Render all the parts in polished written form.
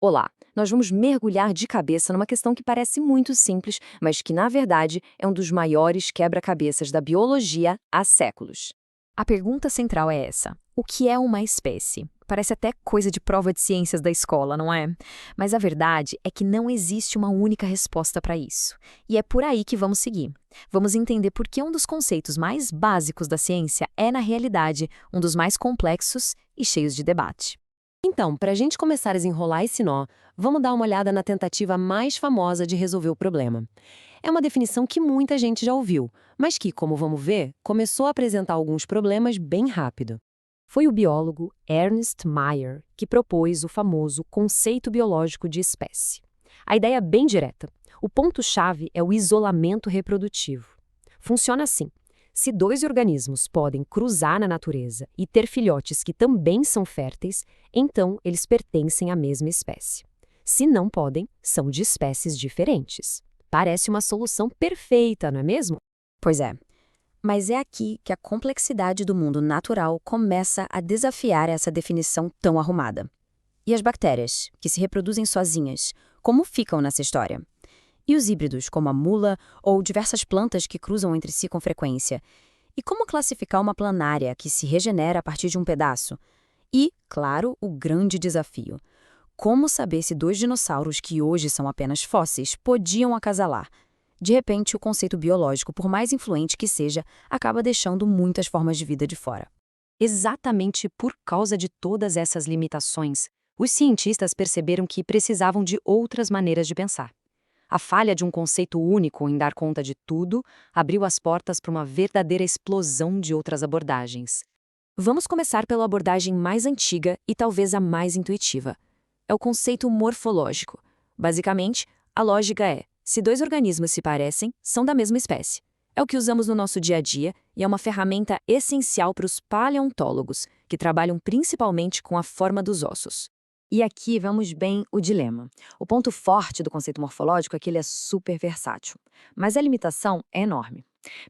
Olá, nós vamos mergulhar de cabeça numa questão que parece muito simples, mas que, na verdade, é um dos maiores quebra-cabeças da biologia há séculos. A pergunta central é essa: o que é uma espécie? Parece até coisa de prova de ciências da escola, não é? Mas a verdade é que não existe uma única resposta para isso. E é por aí que vamos seguir. Vamos entender por que um dos conceitos mais básicos da ciência é, na realidade, um dos mais complexos e cheios de debate. Então, para a gente começar a desenrolar esse nó, vamos dar uma olhada na tentativa mais famosa de resolver o problema. É uma definição que muita gente já ouviu, mas que, como vamos ver, começou a apresentar alguns problemas bem rápido. Foi o biólogo Ernst Mayr que propôs o famoso conceito biológico de espécie. A ideia é bem direta. O ponto-chave é o isolamento reprodutivo. Funciona assim: se dois organismos podem cruzar na natureza e ter filhotes que também são férteis, então eles pertencem à mesma espécie. Se não podem, são de espécies diferentes. Parece uma solução perfeita, não é mesmo? Pois é. Mas é aqui que a complexidade do mundo natural começa a desafiar essa definição tão arrumada. E as bactérias, que se reproduzem sozinhas, como ficam nessa história? E os híbridos, como a mula ou diversas plantas que cruzam entre si com frequência? E como classificar uma planária que se regenera a partir de um pedaço? E, claro, o grande desafio: como saber se dois dinossauros que hoje são apenas fósseis podiam acasalar? De repente, o conceito biológico, por mais influente que seja, acaba deixando muitas formas de vida de fora. Exatamente por causa de todas essas limitações, os cientistas perceberam que precisavam de outras maneiras de pensar. A falha de um conceito único em dar conta de tudo abriu as portas para uma verdadeira explosão de outras abordagens. Vamos começar pela abordagem mais antiga e talvez a mais intuitiva. É o conceito morfológico. Basicamente, a lógica é: se dois organismos se parecem, são da mesma espécie. É o que usamos no nosso dia a dia e é uma ferramenta essencial para os paleontólogos, que trabalham principalmente com a forma dos ossos. E aqui vamos bem o dilema. O ponto forte do conceito morfológico é que ele é super versátil, mas a limitação é enorme.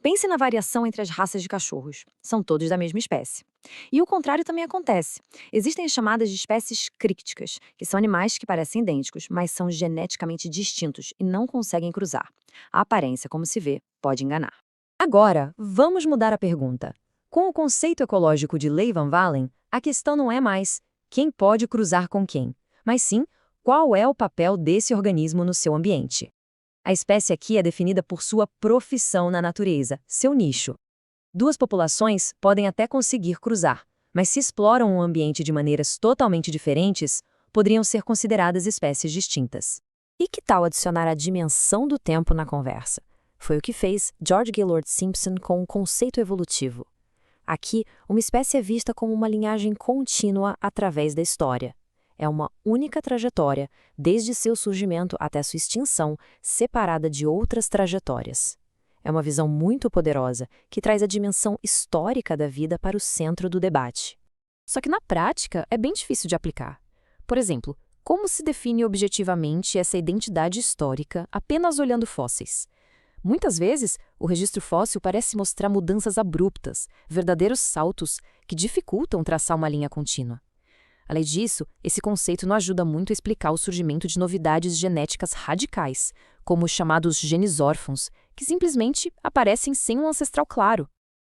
Pense na variação entre as raças de cachorros. São todos da mesma espécie. E o contrário também acontece. Existem as chamadas de espécies crípticas, que são animais que parecem idênticos, mas são geneticamente distintos e não conseguem cruzar. A aparência, como se vê, pode enganar. Agora, vamos mudar a pergunta. Com o conceito ecológico de Leigh Van Valen, a questão não é mais quem pode cruzar com quem, mas sim qual é o papel desse organismo no seu ambiente. A espécie aqui é definida por sua profissão na natureza, seu nicho. Duas populações podem até conseguir cruzar, mas se exploram um ambiente de maneiras totalmente diferentes, poderiam ser consideradas espécies distintas. E que tal adicionar a dimensão do tempo na conversa? Foi o que fez George Gaylord Simpson com o conceito evolutivo. Aqui, uma espécie é vista como uma linhagem contínua através da história. É uma única trajetória, desde seu surgimento até sua extinção, separada de outras trajetórias. É uma visão muito poderosa, que traz a dimensão histórica da vida para o centro do debate. Só que na prática é bem difícil de aplicar. Por exemplo, como se define objetivamente essa identidade histórica apenas olhando fósseis? Muitas vezes, o registro fóssil parece mostrar mudanças abruptas, verdadeiros saltos, que dificultam traçar uma linha contínua. Além disso, esse conceito não ajuda muito a explicar o surgimento de novidades genéticas radicais, como os chamados genes órfãos, que simplesmente aparecem sem um ancestral claro.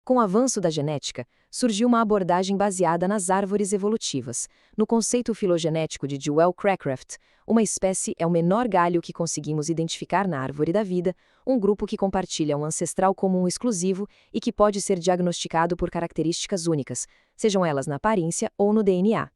Com o avanço da genética, surgiu uma abordagem baseada nas árvores evolutivas. No conceito filogenético de Joel Cracraft, uma espécie é o menor galho que conseguimos identificar na árvore da vida, um grupo que compartilha um ancestral comum exclusivo e que pode ser diagnosticado por características únicas, sejam elas na aparência ou no DNA.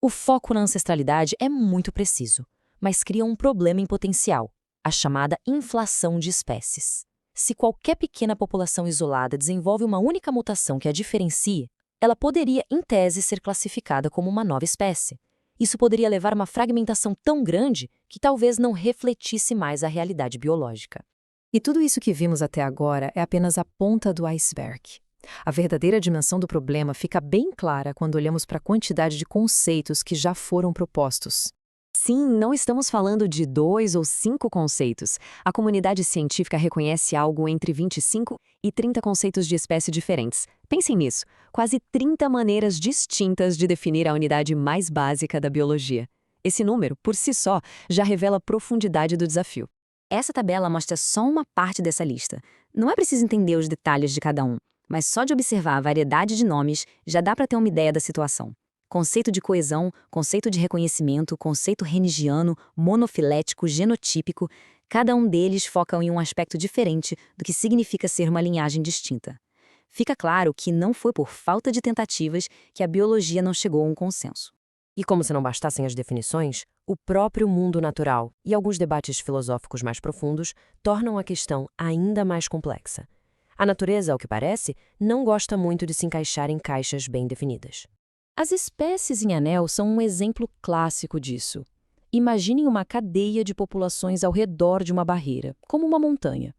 O foco na ancestralidade é muito preciso, mas cria um problema em potencial, a chamada inflação de espécies. Se qualquer pequena população isolada desenvolve uma única mutação que a diferencie, ela poderia, em tese, ser classificada como uma nova espécie. Isso poderia levar a uma fragmentação tão grande que talvez não refletisse mais a realidade biológica. E tudo isso que vimos até agora é apenas a ponta do iceberg. A verdadeira dimensão do problema fica bem clara quando olhamos para a quantidade de conceitos que já foram propostos. Sim, não estamos falando de 2 ou 5 conceitos. A comunidade científica reconhece algo entre 25 e 30 conceitos de espécie diferentes. Pensem nisso, quase 30 maneiras distintas de definir a unidade mais básica da biologia. Esse número, por si só, já revela a profundidade do desafio. Essa tabela mostra só uma parte dessa lista. Não é preciso entender os detalhes de cada um, mas só de observar a variedade de nomes já dá para ter uma ideia da situação. Conceito de coesão, conceito de reconhecimento, conceito renigiano, monofilético, genotípico, cada um deles foca em um aspecto diferente do que significa ser uma linhagem distinta. Fica claro que não foi por falta de tentativas que a biologia não chegou a um consenso. E como se não bastassem as definições, o próprio mundo natural e alguns debates filosóficos mais profundos tornam a questão ainda mais complexa. A natureza, ao que parece, não gosta muito de se encaixar em caixas bem definidas. As espécies em anel são um exemplo clássico disso. Imaginem uma cadeia de populações ao redor de uma barreira, como uma montanha.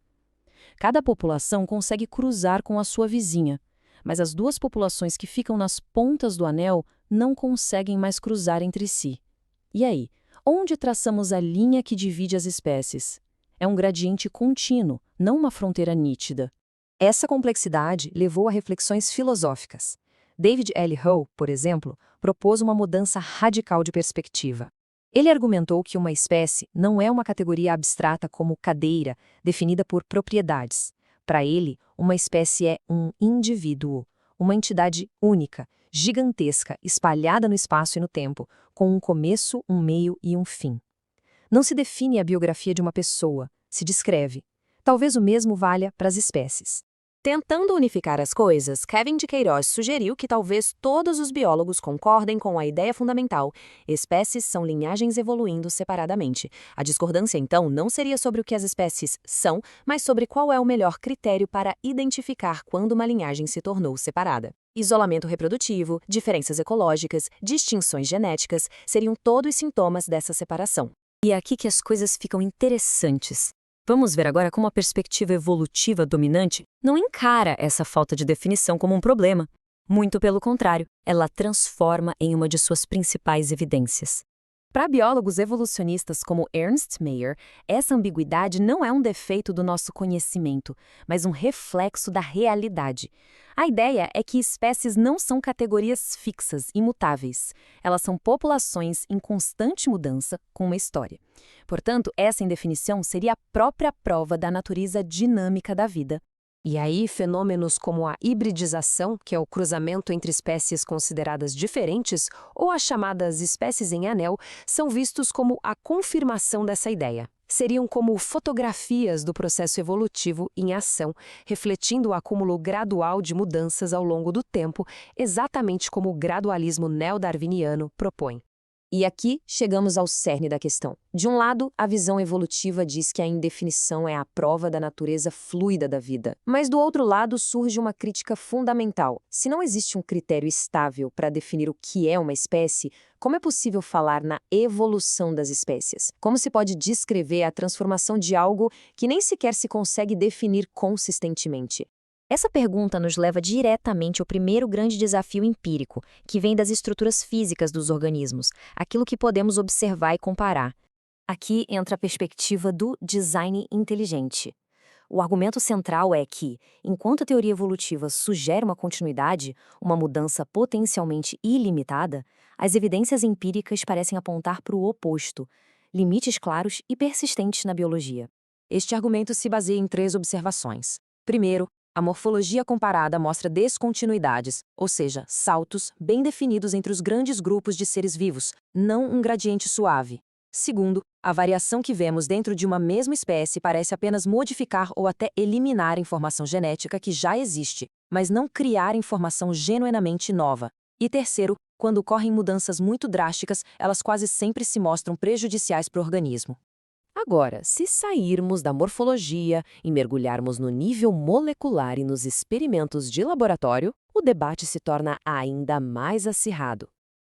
Cada população consegue cruzar com a sua vizinha, mas as duas populações que ficam nas pontas do anel não conseguem mais cruzar entre si. E aí, onde traçamos a linha que divide as espécies? É um gradiente contínuo, não uma fronteira nítida. Essa complexidade levou a reflexões filosóficas. David L. Ho, por exemplo, propôs uma mudança radical de perspectiva. Ele argumentou que uma espécie não é uma categoria abstrata como cadeira, definida por propriedades. Para ele, uma espécie é um indivíduo, uma entidade única, gigantesca, espalhada no espaço e no tempo, com um começo, um meio e um fim. Não se define a biografia de uma pessoa, se descreve. Talvez o mesmo valha para as espécies. Tentando unificar as coisas, Kevin de Queiroz sugeriu que talvez todos os biólogos concordem com a ideia fundamental: espécies são linhagens evoluindo separadamente. A discordância, então, não seria sobre o que as espécies são, mas sobre qual é o melhor critério para identificar quando uma linhagem se tornou separada. Isolamento reprodutivo, diferenças ecológicas, distinções genéticas seriam todos sintomas dessa separação. E é aqui que as coisas ficam interessantes. Vamos ver agora como a perspectiva evolutiva dominante não encara essa falta de definição como um problema. Muito pelo contrário, ela transforma em uma de suas principais evidências. Para biólogos evolucionistas como Ernst Mayr, essa ambiguidade não é um defeito do nosso conhecimento, mas um reflexo da realidade. A ideia é que espécies não são categorias fixas, imutáveis. Elas são populações em constante mudança com uma história. Portanto, essa indefinição seria a própria prova da natureza dinâmica da vida. E aí, fenômenos como a hibridização, que é o cruzamento entre espécies consideradas diferentes, ou as chamadas espécies em anel, são vistos como a confirmação dessa ideia. Seriam como fotografias do processo evolutivo em ação, refletindo o acúmulo gradual de mudanças ao longo do tempo, exatamente como o gradualismo neodarwiniano propõe. E aqui chegamos ao cerne da questão. De um lado, a visão evolutiva diz que a indefinição é a prova da natureza fluida da vida. Mas do outro lado surge uma crítica fundamental. Se não existe um critério estável para definir o que é uma espécie, como é possível falar na evolução das espécies? Como se pode descrever a transformação de algo que nem sequer se consegue definir consistentemente? Essa pergunta nos leva diretamente ao primeiro grande desafio empírico, que vem das estruturas físicas dos organismos, aquilo que podemos observar e comparar. Aqui entra a perspectiva do design inteligente. O argumento central é que, enquanto a teoria evolutiva sugere uma continuidade, uma mudança potencialmente ilimitada, as evidências empíricas parecem apontar para o oposto, limites claros e persistentes na biologia. Este argumento se baseia em 3 observações. Primeiro, a morfologia comparada mostra descontinuidades, ou seja, saltos bem definidos entre os grandes grupos de seres vivos, não um gradiente suave. Segundo, a variação que vemos dentro de uma mesma espécie parece apenas modificar ou até eliminar informação genética que já existe, mas não criar informação genuinamente nova. E terceiro, quando ocorrem mudanças muito drásticas, elas quase sempre se mostram prejudiciais para o organismo. Agora, se sairmos da morfologia e mergulharmos no nível molecular e nos experimentos de laboratório, o debate se torna ainda mais acirrado.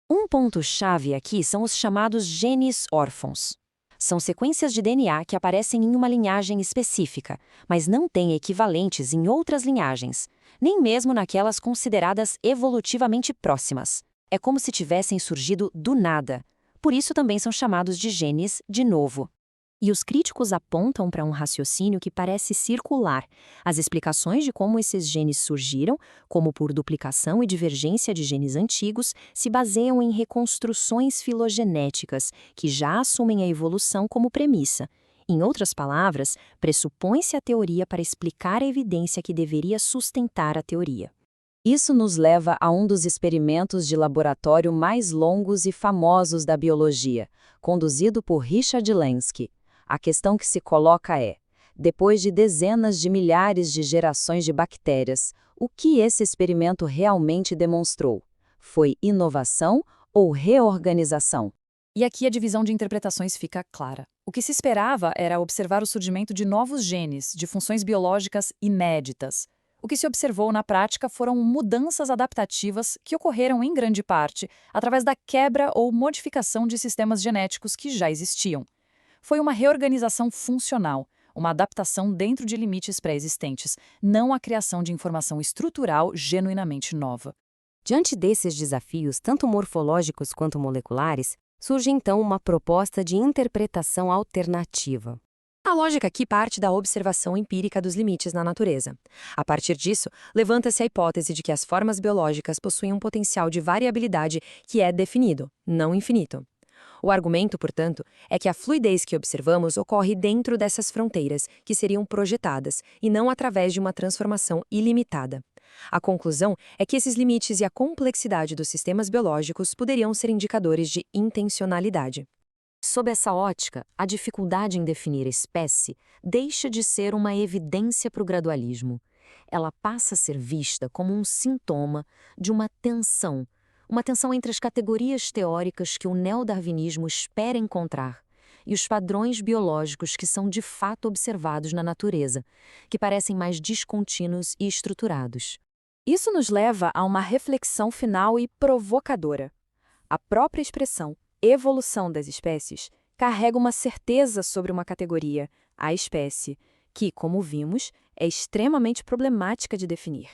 Um ponto-chave aqui são os chamados genes órfãos. São sequências de DNA que aparecem em uma linhagem específica, mas não têm equivalentes em outras linhagens, nem mesmo naquelas consideradas evolutivamente próximas. É como se tivessem surgido do nada. Por isso também são chamados de genes de novo. E os críticos apontam para um raciocínio que parece circular. As explicações de como esses genes surgiram, como por duplicação e divergência de genes antigos, se baseiam em reconstruções filogenéticas, que já assumem a evolução como premissa. Em outras palavras, pressupõe-se a teoria para explicar a evidência que deveria sustentar a teoria. Isso nos leva a um dos experimentos de laboratório mais longos e famosos da biologia, conduzido por Richard Lenski. A questão que se coloca é: depois de dezenas de milhares de gerações de bactérias, o que esse experimento realmente demonstrou? Foi inovação ou reorganização? E aqui a divisão de interpretações fica clara. O que se esperava era observar o surgimento de novos genes, de funções biológicas inéditas. O que se observou na prática foram mudanças adaptativas que ocorreram em grande parte através da quebra ou modificação de sistemas genéticos que já existiam. Foi uma reorganização funcional, uma adaptação dentro de limites pré-existentes, não a criação de informação estrutural genuinamente nova. Diante desses desafios, tanto morfológicos quanto moleculares, surge então uma proposta de interpretação alternativa. A lógica aqui parte da observação empírica dos limites na natureza. A partir disso, levanta-se a hipótese de que as formas biológicas possuem um potencial de variabilidade que é definido, não infinito. O argumento, portanto, é que a fluidez que observamos ocorre dentro dessas fronteiras, que seriam projetadas, e não através de uma transformação ilimitada. A conclusão é que esses limites e a complexidade dos sistemas biológicos poderiam ser indicadores de intencionalidade. Sob essa ótica, a dificuldade em definir espécie deixa de ser uma evidência para o gradualismo. Ela passa a ser vista como um sintoma de uma tensão entre as categorias teóricas que o neodarwinismo espera encontrar e os padrões biológicos que são de fato observados na natureza, que parecem mais descontínuos e estruturados. Isso nos leva a uma reflexão final e provocadora. A própria expressão evolução das espécies carrega uma certeza sobre uma categoria, a espécie, que, como vimos, é extremamente problemática de definir.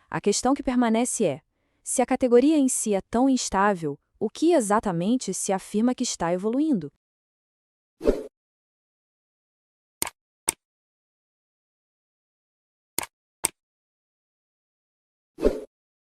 A questão que permanece é: se a categoria em si é tão instável, o que exatamente se afirma que está evoluindo?